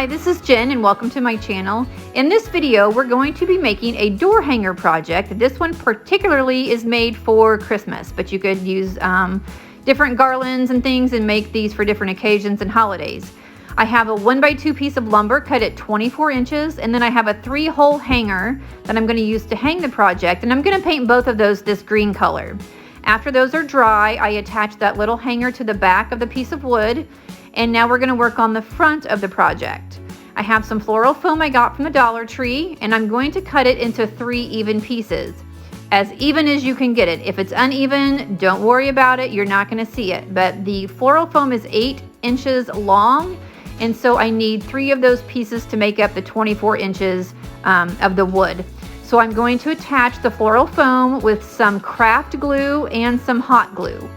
Hi, this is Jen and welcome to my channel. In this video, we're going to be making a door hanger project. This one particularly is made for Christmas, but you could use different garlands and things and make these for different occasions and holidays. I have a 1x2 piece of lumber cut at 24 inches, and then I have a 3-hole hanger that I'm going to use to hang the project, and I'm going to paint both of those this green color. After those are dry, I attach that little hanger to the back of the piece of wood. And now we're going to work on the front of the project. I have some floral foam I got from the Dollar Tree, and I'm going to cut it into 3 even pieces. As even as you can get it. If it's uneven, don't worry about it. You're not going to see it. But the floral foam is 8 inches long, and so I need 3 of those pieces to make up the 24 inches of the wood. So I'm going to attach the floral foam with some craft glue and some hot glue.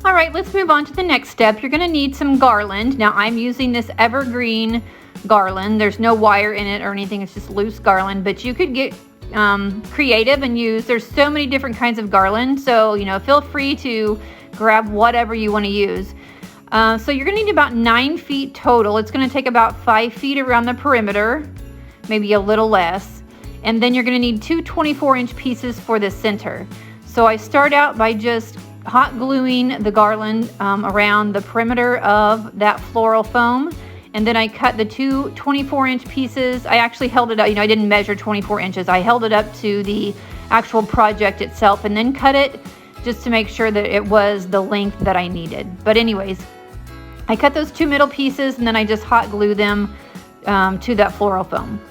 All right, let's move on to the next step. You're gonna need some garland. Now I'm using this evergreen garland. There's no wire in it or anything, it's just loose garland, but you could get creative and use, there's so many different kinds of garland, so feel free to grab whatever you wanna use. So you're gonna need about 9 feet total. It's gonna take about 5 feet around the perimeter, maybe a little less. And then you're gonna need 2 24-inch pieces for the center. So I start out by just hot gluing the garland around the perimeter of that floral foam, and then I cut the 2 24-inch pieces. I actually held it up, I didn't measure 24 inches. I held it up to the actual project itself and then cut it just to make sure that it was the length that I needed. But anyways, I cut those 2 middle pieces and then I just hot glue them to that floral foam.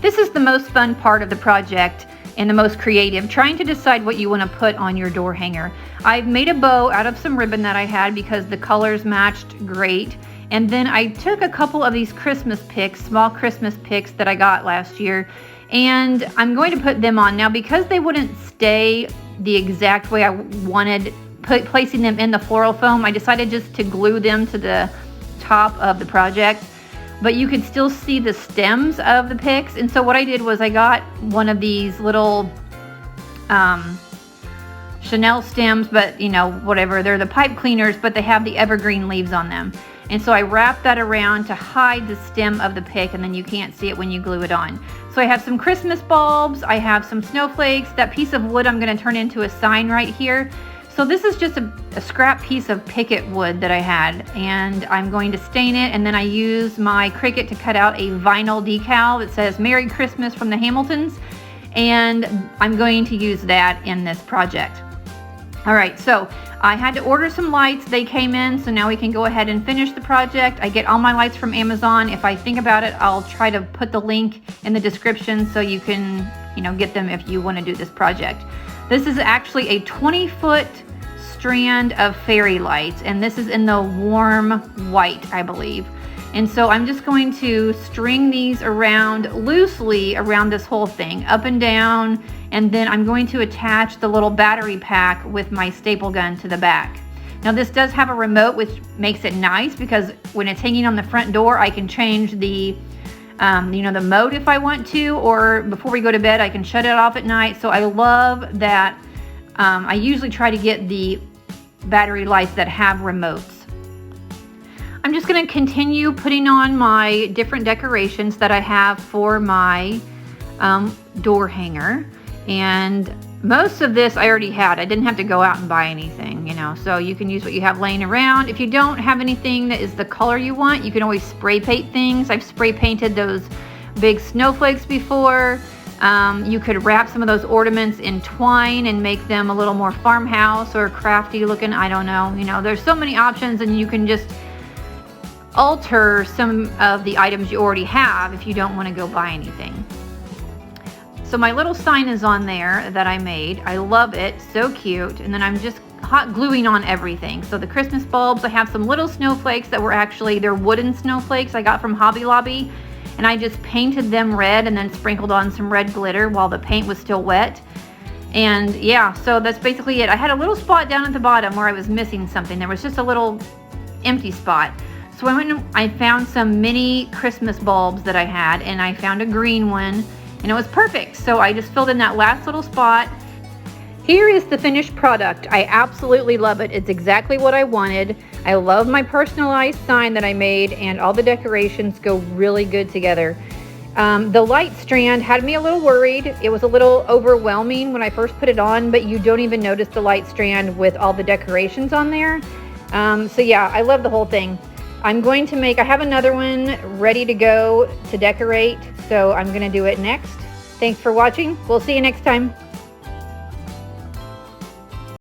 This is the most fun part of the project and the most creative, trying to decide what you want to put on your door hanger. I've made a bow out of some ribbon that I had because the colors matched great. And then I took a couple of these Christmas picks, small Christmas picks that I got last year, and I'm going to put them on. Now, because they wouldn't stay the exact way I wanted, placing them in the floral foam, I decided just to glue them to the top of the project. But you could still see the stems of the picks. And so what I did was I got one of these little Chanel stems, but whatever, they're the pipe cleaners, but they have the evergreen leaves on them. And so I wrapped that around to hide the stem of the pick, and then you can't see it when you glue it on. So I have some Christmas bulbs, I have some snowflakes, that piece of wood I'm gonna turn into a sign right here. So this is just a scrap piece of picket wood that I had, and I'm going to stain it, and then I use my Cricut to cut out a vinyl decal that says Merry Christmas from the Hamiltons, and I'm going to use that in this project. All right, so I had to order some lights. They came in, so now we can go ahead and finish the project. I get all my lights from Amazon. If I think about it, I'll try to put the link in the description so you can get them if you want to do this project. This is actually a 20-foot strand of fairy lights, and this is in the warm white, I believe. And so I'm just going to string these around loosely around this whole thing, up and down, and then I'm going to attach the little battery pack with my staple gun to the back. Now this does have a remote, which makes it nice because when it's hanging on the front door, I can change the the mode if I want to, or before we go to bed I can shut it off at night. So I love that. I usually try to get the battery lights that have remotes. I'm just going to continue putting on my different decorations that I have for my door hanger, and most of this I already had. I didn't have to go out and buy anything, so you can use what you have laying around. If you don't have anything that is the color you want, you can always spray paint things. I've spray painted those big snowflakes before. You could wrap some of those ornaments in twine and make them a little more farmhouse or crafty looking. I don't know. There's so many options, and you can just alter some of the items you already have if you don't want to go buy anything. So my little sign is on there that I made. I love it, so cute. And then I'm just hot gluing on everything. So the Christmas bulbs, I have some little snowflakes that were actually, they're wooden snowflakes I got from Hobby Lobby, and I just painted them red and then sprinkled on some red glitter while the paint was still wet. And yeah, so that's basically it. I had a little spot down at the bottom where I was missing something. There was just a little empty spot. So I went and I found some mini Christmas bulbs that I had, and I found a green one, and it was perfect. So I just filled in that last little spot. Here is the finished product. I absolutely love it. It's exactly what I wanted. I love my personalized sign that I made, and all the decorations go really good together. The light strand had me a little worried. It was a little overwhelming when I first put it on, but you don't even notice the light strand with all the decorations on there. So yeah, I love the whole thing. I'm going to I have another one ready to go to decorate, so I'm going to do it next. Thanks for watching. We'll see you next time.